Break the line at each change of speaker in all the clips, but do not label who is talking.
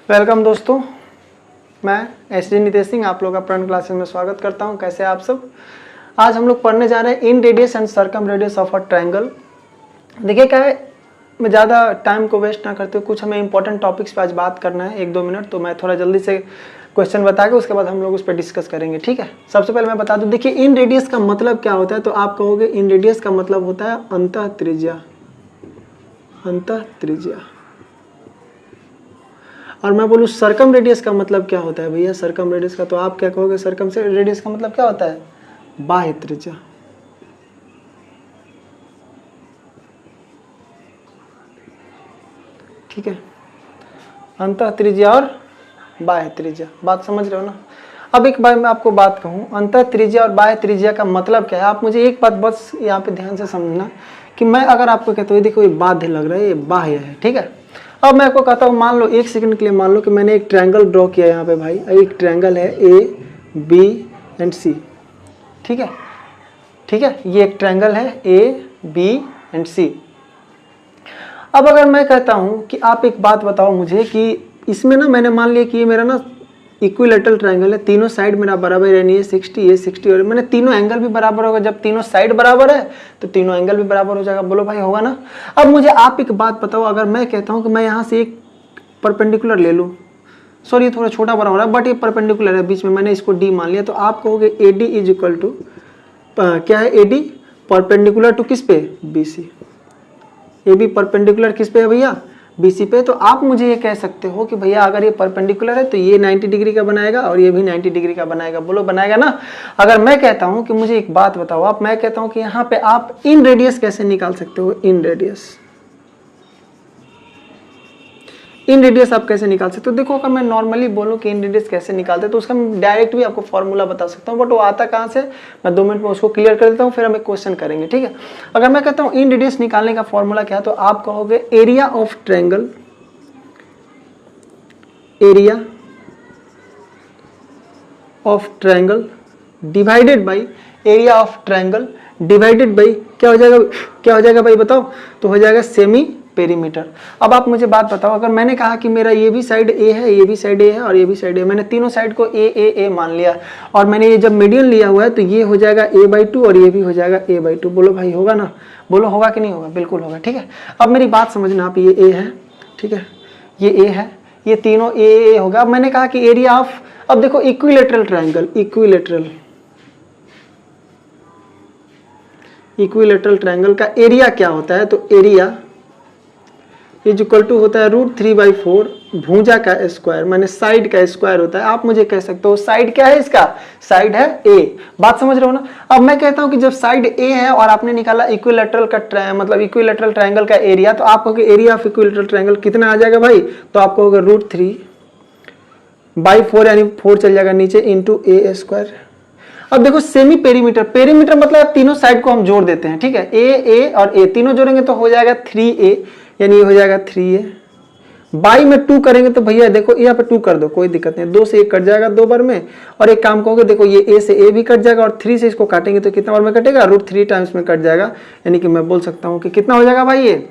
Welcome दोस्तों, मैं SD Nitesh Singh आप लोग का प्रण क्लासेस में स्वागत करता हूं। कैसे आप सब। आज हम लोग पढ़ने जा रहे हैं इन radius and circum radius of a triangle. देखिए क्या है, मैं ज़्यादा टाइम को वेस्ट ना करते हुए कुछ हमें इंपॉर्टेंट टॉपिक्स पे आज बात करना है 1-2 मिनट, तो मैं थोड़ा जल्दी से क्वेश्चन बता के उसके बाद हम लोग उस पर डिस्कस करेंगे। ठीक है, सबसे पहले मैं बता दूं, देखिए इन रेडियस का मतलब क्या होता है। तो आप कहोगे इन रेडियस का मतलब होता है अंतः त्रिज्या, अंतः त्रिज्या। और मैं बोलूँ सर्कम रेडियस का मतलब क्या होता है भैया, सर्कम रेडियस का, तो आप क्या कहोगे सर्कम से रेडियस का मतलब क्या होता है, बाह्य त्रिज्या। ठीक है, अंतः त्रिज्या और बाह्य त्रिज्या, बात समझ रहे हो ना। अब एक बार मैं आपको बात कहूँ, अंतः त्रिज्या और बाह्य त्रिज्या का मतलब क्या है। आप मुझे एक बात बस यहाँ पे ध्यान से समझना कि मैं अगर आपको कहता हूँ देखो ये बाध्य लग रहा है, ये बाह्य है। ठीक है, अब मैं आपको कहता हूँ, मान लो एक सेकंड के लिए मान लो कि मैंने एक ट्रायंगल ड्रॉ किया यहाँ पे भाई, एक ट्रायंगल है ए बी एंड सी। ठीक है, ठीक है, ये एक ट्रायंगल है ए बी एंड सी। अब अगर मैं कहता हूँ कि आप एक बात बताओ मुझे कि इसमें ना मैंने मान लिया कि ये मेरा ना इक्विलेटरल ट्रायंगल है, तीनों साइड मेरा बराबर है, ये 60 ये 60 और मैंने तीनों एंगल भी बराबर होगा। जब तीनों साइड बराबर है तो तीनों एंगल भी बराबर हो जाएगा। बोलो भाई होगा ना। अब मुझे आप एक बात बताओ, अगर मैं कहता हूं कि मैं यहां से एक परपेंडिकुलर ले लूं, सॉरी ये थोड़ा छोटा बना हो रहा है बट ये परपेंडिकुलर है बीच में, मैंने इसको डी मान लिया, तो आप कहोगे A D is equal to क्या है, ए डी परपेंडिकुलर टू किस पे, B C. A B perpendicular किस पे है भैया, BC पे। तो आप मुझे ये कह सकते हो कि भैया अगर ये परपेंडिकुलर है तो ये 90 डिग्री का बनाएगा और ये भी 90 डिग्री का बनाएगा। बोलो बनाएगा ना। अगर मैं कहता हूं कि मुझे एक बात बताओ आप, मैं कहता हूं कि यहाँ पे आप इन रेडियस कैसे निकाल सकते हो, इन रेडियस, इन रेडियस आप कैसे निकाल सकते हो। देखो अगर मैं नॉर्मली बोलूं कि इन रेडियस कैसे निकालते हैं तो उसका मैं डायरेक्ट भी आपको फॉर्मूला बता सकता हूं, बट वो आता कहां से, मैं 2 मिनट में उसको क्लियर कर देता हूं, फिर हम एक क्वेश्चन करेंगे। ठीक है, अगर मैं कहता हूं इन रेडियस निकालने का फॉर्मूला क्या है, तो आप कहोगे area of triangle, area of triangle divided by area of triangle divided by क्या हो जाएगा, क्या हो जाएगा भाई बताओ, तो हो जाएगा सेमी पेरीमीटर। अब आप मुझे बात बताओ, अगर मैंने कहा कि मेरा ये भी साइड ए है, ये भी साइड ए है और ये भी साइड ए, मैंने तीनों साइड को ए ए ए मान लिया और मैंने ये जब मीडियन लिया हुआ है तो ये हो जाएगा a/2 और ये भी हो जाएगा a/2। बोलो भाई होगा ना, बोलो होगा कि नहीं होगा, बिल्कुल होगा। ठीक है, अब मेरी बात समझना आप, ये ए है, ठीक है, ये ए है, ये तीनों ए ए होगा। अब मैंने कहा कि एरिया ऑफ, अब देखो इक्विलेटरल ट्रायंगल, इक्विलेटरल ट्रायंगल का एरिया क्या होता है, तो एरिया इज इक्वल टू होता है √3/4 भुजा का स्क्वायर, माने साइड का स्क्वायर होता है। आप मुझे कह सकते हो साइड क्या है, इसका साइड है ए। बात समझ रहे हो ना। अब मैं कहता हूं कि जब साइड ए है और आपने निकाला इक्विलेटरल का मतलब इक्विलेटरल ट्रायंगल का एरिया, तो आप कहोगे एरिया ऑफ इक्विलेटरल ट्रायंगल कितना आ जाएगा भाई, तो आप कहोगे √3/4 यानी 4 चल जाएगा नीचे इंटू a²। अब देखो सेमी पेरीमीटर, पेरीमीटर मतलब तीनों साइड को हम जोड़ देते हैं। ठीक है, ए और ए तीनों जोड़ेंगे तो हो जाएगा 3a, यानी ये हो जाएगा 3a। बाई में 2 करेंगे तो भैया देखो यहाँ पे 2 कर दो, कोई दिक्कत नहीं, 2 से 1 कट जाएगा 2 बार में। और एक काम कहोगे देखो ये a से a भी कट जाएगा और 3 से इसको काटेंगे तो कितना बार में कटेगा, √3 टाइम्स में कट जाएगा। यानी कि मैं बोल सकता हूँ कि कितना हो जाएगा भाई, ये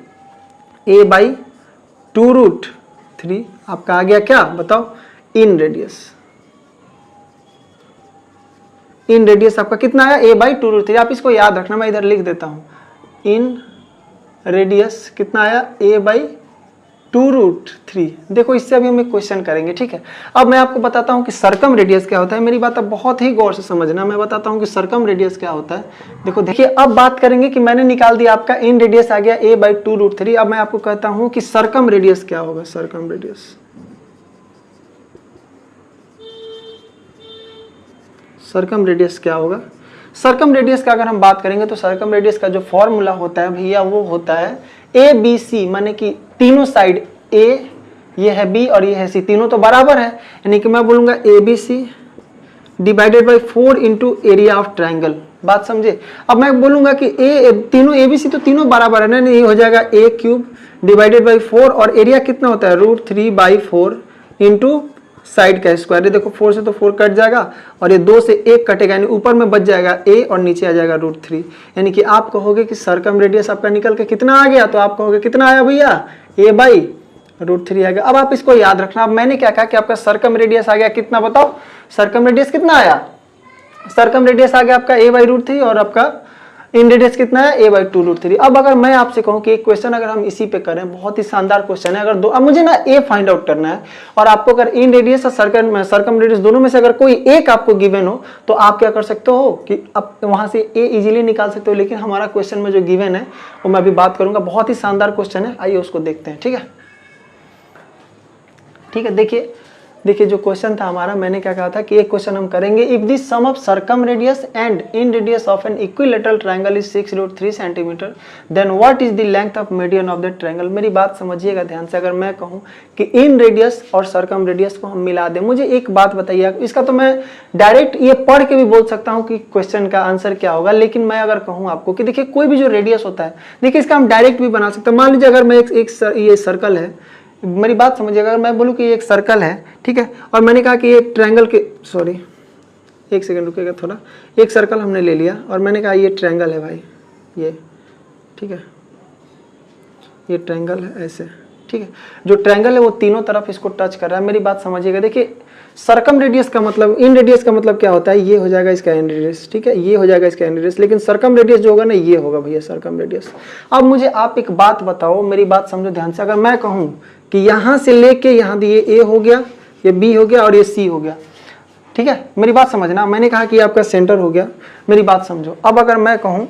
a/2√3 आपका आ गया क्या बताओ, इन रेडियस। इन रेडियस आपका कितना आया, a/2√3। आप इसको याद रखना, मैं इधर लिख देता हूं, इन रेडियस कितना आया, a/2√3। देखो इससे अभी हम एक क्वेश्चन करेंगे। ठीक है, अब मैं आपको बताता हूं कि सर्कम रेडियस क्या होता है। मेरी बात अब बहुत ही गौर से समझना, मैं बताता हूं कि सर्कम रेडियस क्या होता है। देखो देखिए, अब बात करेंगे कि मैंने निकाल दिया आपका इन रेडियस आ गया a/2√3। अब मैं आपको कहता हूं कि सर्कम रेडियस क्या होगा, सर्कम रेडियस, सर्कम रेडियस क्या होगा। सर्कम रेडियस का अगर हम बात करेंगे तो सर्कम रेडियस का जो फॉर्मूला होता है भैया वो होता है ABC, माने कि तीनों साइड A, ये है B और ये है C, तीनों तो बराबर है, यानी कि मैं बोलूंगा ABC divided by 4 into area of triangle. बात समझे। अब मैं बोलूंगा कि तीनों ABC तो तीनों बराबर है ना, ये हो जाएगा a³ डिवाइडेड बाई 4 और एरिया कितना होता है √3/4 इंटू साइड का स्क्वायर। देखो 4 से तो 4 कट जाएगा और ये 2 से 1 कटेगा, यानी ऊपर में बच जाएगा a और नीचे आ जाएगा √3। यानी कि आप कहोगे कि सर्कम रेडियस आपका निकल के कितना आ गया, तो आप कहोगे कितना आया भैया, a/, √3 आ गया। अब आप इसको याद रखना। अब मैंने क्या कहा कि आपका सर्कम रेडियस आ गया कितना, बताओ सर्कम रेडियस कितना आया, सर्कम रेडियस आ गया आपका a/√3 और आपका इन रेडियस कितना है a/2√3। अब अगर मैं आपसे कहूं कि एक क्वेश्चन अगर हम इसी पे करें, बहुत ही शानदार क्वेश्चन है, अगर दो, अब मुझे ना a फाइंड आउट करना है और आपको अगर इन रेडियस और सर्कम रेडियस दोनों में से अगर कोई एक आपको गिवन हो तो आप क्या कर सकते हो कि आप वहां से a इजीली निकाल सकते हो। लेकिन हमारा क्वेश्चन में जो गिवन है वो मैं अभी बात करूंगा, बहुत ही शानदार क्वेश्चन है, आइए उसको देखते हैं। ठीक है, ठीक है, देखिए जो क्वेश्चन था हमारा, मैंने क्या कहा था कि एक क्वेश्चन हम करेंगे, if the sum of circum radius and in radius of an equilateral triangle is 6√3 centimetre, then what is the length of median of that triangle. मेरी बात समझिएगा ध्यान से। अगर मैं कहूं कि इन रेडियस और सर्कम रेडियस को हम मिला दें, मुझे एक बात बताइए, इसका तो मैं डायरेक्ट ये पढ़ के भी बोल सकता हूं कि क्वेश्चन का आंसर क्या होगा, लेकिन मैं अगर कहूं आपको कि देखिए कोई भी जो रेडियस होता है, देखिए इसका हम डायरेक्ट भी बना सकते हैं। मान लीजिए अगर मैं ये सर्कल है, मेरी बात समझिएगा, अगर मैं बोलूं कि ये एक सर्कल है, ठीक है, और मैंने कहा कि ये ट्रायंगल के, सॉरी एक सेकंड रुकेगा थोड़ा, एक सर्कल हमने ले लिया और मैंने कहा ये ट्रायंगल है भाई, ये ठीक है, ये ट्रायंगल है ऐसे, ठीक है, जो ट्रायंगल है वो तीनों तरफ इसको टच कर रहा है। मेरी बात समझिएगा, देखिए सर्कम रेडियस का मतलब, इन रेडियस का मतलब क्या होता है, ये हो जाएगा इसका इन रेडियस, ठीक है, ये हो जाएगा इसका इन रेडियस, लेकिन सर्कम रेडियस जो होगा ना ये होगा भैया सर्कम रेडियस। अब मुझे आप एक बात बताओ, मेरी बात समझो ध्यान से, अगर मैं कहूं कि यहां से लेके यहां ये ए हो गया, ये बी हो गया और ये सी हो गया, ठीक है, मेरी बात समझना, मैंने कहा कि ये आपका सेंटर हो गया, मेरी बात समझो। अब अगर मैं कहूं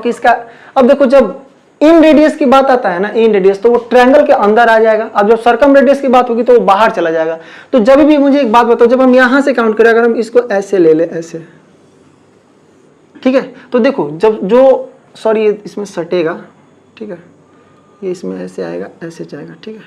कि इसका, अब देखो जब इन रेडियस की बात आता है ना, इन रेडियस, तो वो ट्रायंगल के अंदर आ जाएगा। अब जब सर्कम रेडियस की बात होगी तो वो बाहर चला जाएगा। तो जब भी मुझे एक बात बताओ, जब हम यहां से काउंट करें, अगर हम इसको ऐसे ले ले, ऐसे, ठीक है, तो देखो जब जो, सॉरी ये इसमें सटेगा, ठीक है, ये इसमें ऐसे आएगा, ऐसे जाएगा, ठीक है,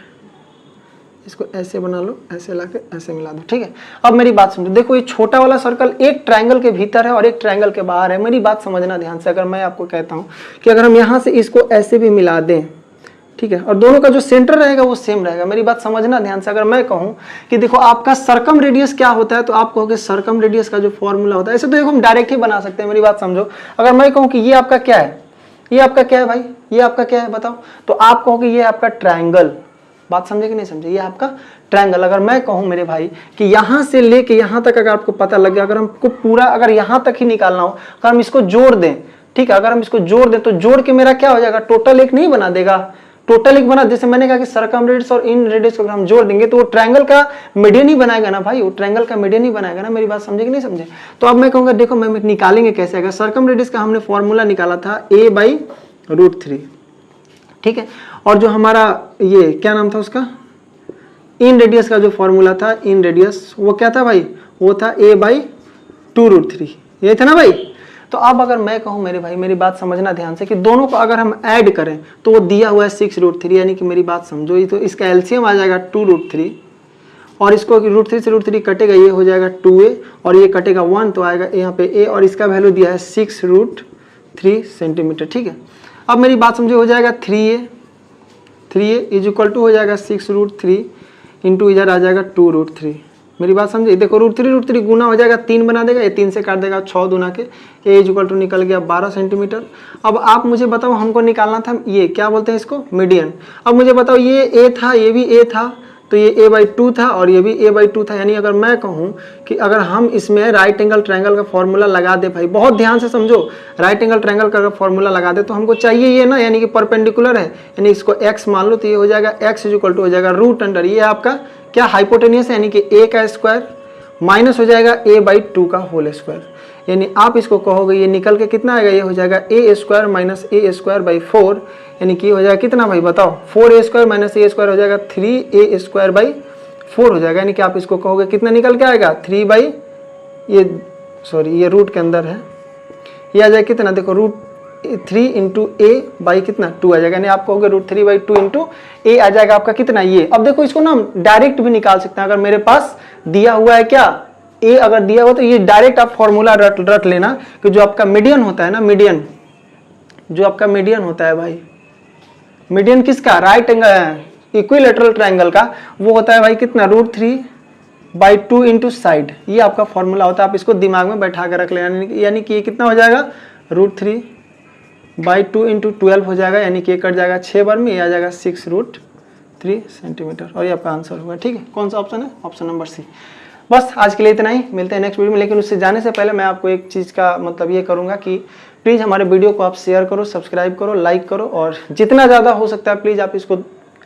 इसको ऐसे बना लो, ऐसे लाके ऐसे मिला दो, ठीक है। अब मेरी बात समझो, देखो ये छोटा वाला सर्कल एक ट्रायंगल के भीतर है और एक ट्रायंगल के बाहर है। मेरी बात समझना ध्यान से। अगर मैं आपको कहता हूं कि अगर हम यहां से इसको ऐसे भी मिला दें, ठीक है, और दोनों का जो सेंटर रहेगा वो सेम रहेगा, मेरी बात समझना ध्यान से। अगर मैं कहूं कि देखो आपका सर्कम रेडियस क्या होता है, तो आप कहोगे सर्कम रेडियस का जो फॉर्मूला होता है, ऐसे तो देखो हम डायरेक्ट ही बना सकते हैं। मेरी बात समझो, अगर मैं कहूं कि ये आपका क्या है, ये आपका क्या है भाई, ये आपका क्या है बताओ, तो आप कहोगे ये आपका ट्रायंगल। बात समझे कि नहीं समझे, ये आपका ट्रायंगल। अगर मैं कहूं मेरे भाई कि यहां से लेके यहां तक अगर आपको पता लग गया, अगर हमको पूरा अगर यहां तक ही निकालना हो, अगर हम इसको जोड़ दें, ठीक है, अगर हम इसको जोड़ दें तो जोड़ के मेरा क्या हो जाएगा, टोटल एक नहीं बना देगा, टोटल एक बना, जैसे मैंने कहा कि सर्कम रेडियस और इन रेडियस को अगर हम जोड़ देंगे तो वो ट्रायंगल का मीडियन ही बनाएगा ना भाई, वो ट्रायंगल का मीडियन ही बनाएगा ना। मेरी बात समझे कि नहीं समझे। तो अब मैं कहूंगा देखो मैं निकालेंगे कैसे, अगर सर्कम रेडियस का हमने फॉर्मूला निकाला था a/√3, ठीक है, और जो हमारा ये क्या नाम था उसका, इन रेडियस का जो फॉर्मूला था, इन रेडियस वो क्या था भाई, वो था a/2√3, ये था ना भाई। तो अब अगर मैं कहूं मेरे भाई, मेरी बात समझना ध्यान से, कि दोनों को अगर हम ऐड करें तो वो दिया हुआ है 6√3, यानी कि मेरी बात समझो, ये तो इसका एलसीएम आ जाएगा 2√3 और इसको √3 से √3 कटेगा, ये हो जाएगा 2a और ये कटेगा 1 तो आएगा यहाँ पे a और इसका वैल्यू दिया है 6√3 सेंटीमीटर, ठीक है। अब मेरी बात समझो, हो जाएगा 3a इज इक्वल टू हो जाएगा 6√3 इंटू इधर आ जाएगा 2√3। मेरी बात समझे, देखो √3 गुना हो जाएगा 3 बना देगा, ये 3 से काट देगा 6 दूना के, ए इज इक्वल टू निकल गया 12 सेंटीमीटर। अब आप मुझे बताओ, हमको निकालना था ये क्या बोलते हैं इसको, मीडियन। अब मुझे बताओ ये ए था, ये भी ए था, तो ये a/2 था और ये भी a/2 था, यानी अगर मैं कहूं कि अगर हम इसमें राइट एंगल ट्रायंगल का फॉर्मूला लगा दे भाई, बहुत ध्यान से समझो, राइट एंगल ट्रायंगल का फॉर्मूला लगा दे तो हमको चाहिए ये ना, यानी कि परपेंडिकुलर है, यानी इसको x मान लो तो ये हो जाएगा x इज इक्वल टू हो जाएगा √अंडर, ये आपका क्या हाइपोटेनियस है, यानी कि a का स्क्वायर माइनस हो जाएगा a/2 का होल स्क्वायर, यानी आप इसको कहोगे ये निकल के कितना आएगा, ये हो जाएगा a² माइनस a²/4, यानी कि हो जाएगा कितना भाई बताओ, 4a² माइनस a² हो जाएगा 3a²/4 हो जाएगा, यानी कि आप इसको कहोगे कितना निकल के आएगा 3 ये रूट के अंदर है, ये आ जाएगा कितना, देखो √3 इंटू a कितना 2 आ जाएगा, यानी आप कहोगे √3/2 इंटू a आ जाएगा आपका कितना ये। अब देखो इसको ना हम डायरेक्ट भी निकाल सकते हैं, अगर मेरे पास दिया हुआ है क्या a, अगर दिया हुआ तो ये डायरेक्ट आप फॉर्मूला रट लेना कि जो आपका मीडियन होता है ना, मीडियन जो आपका मीडियन होता है भाई, मीडियन किसका, राइट एंगल इक्विलेटरल ट्रायंगल का, वो होता है भाई कितना √3/2 इंटू साइड, ये आपका फॉर्मूला होता है। आप इसको दिमाग में बैठा कर रख लेना, यानी कि ये कितना हो जाएगा √3/2 इंटू 12 हो जाएगा, यानी कि ये कट जाएगा 6 बार में, ये आ जाएगा 6√3 3 सेंटीमीटर, और ये आपका आंसर होगा। ठीक है, कौन सा ऑप्शन है? Option number C. बस आज के लिए इतना ही, मिलते हैं नेक्स्ट वीडियो में। लेकिन उससे जाने से पहले मैं आपको एक चीज़ का मतलब ये करूँगा कि प्लीज़ हमारे वीडियो को आप शेयर करो, सब्सक्राइब करो, लाइक करो, और जितना ज़्यादा हो सकता है प्लीज़ आप इसको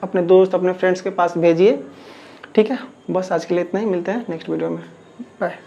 अपने दोस्त, अपने फ्रेंड्स के पास भेजिए। ठीक है, बस आज के लिए इतना ही, मिलते हैं नेक्स्ट वीडियो में। बाय।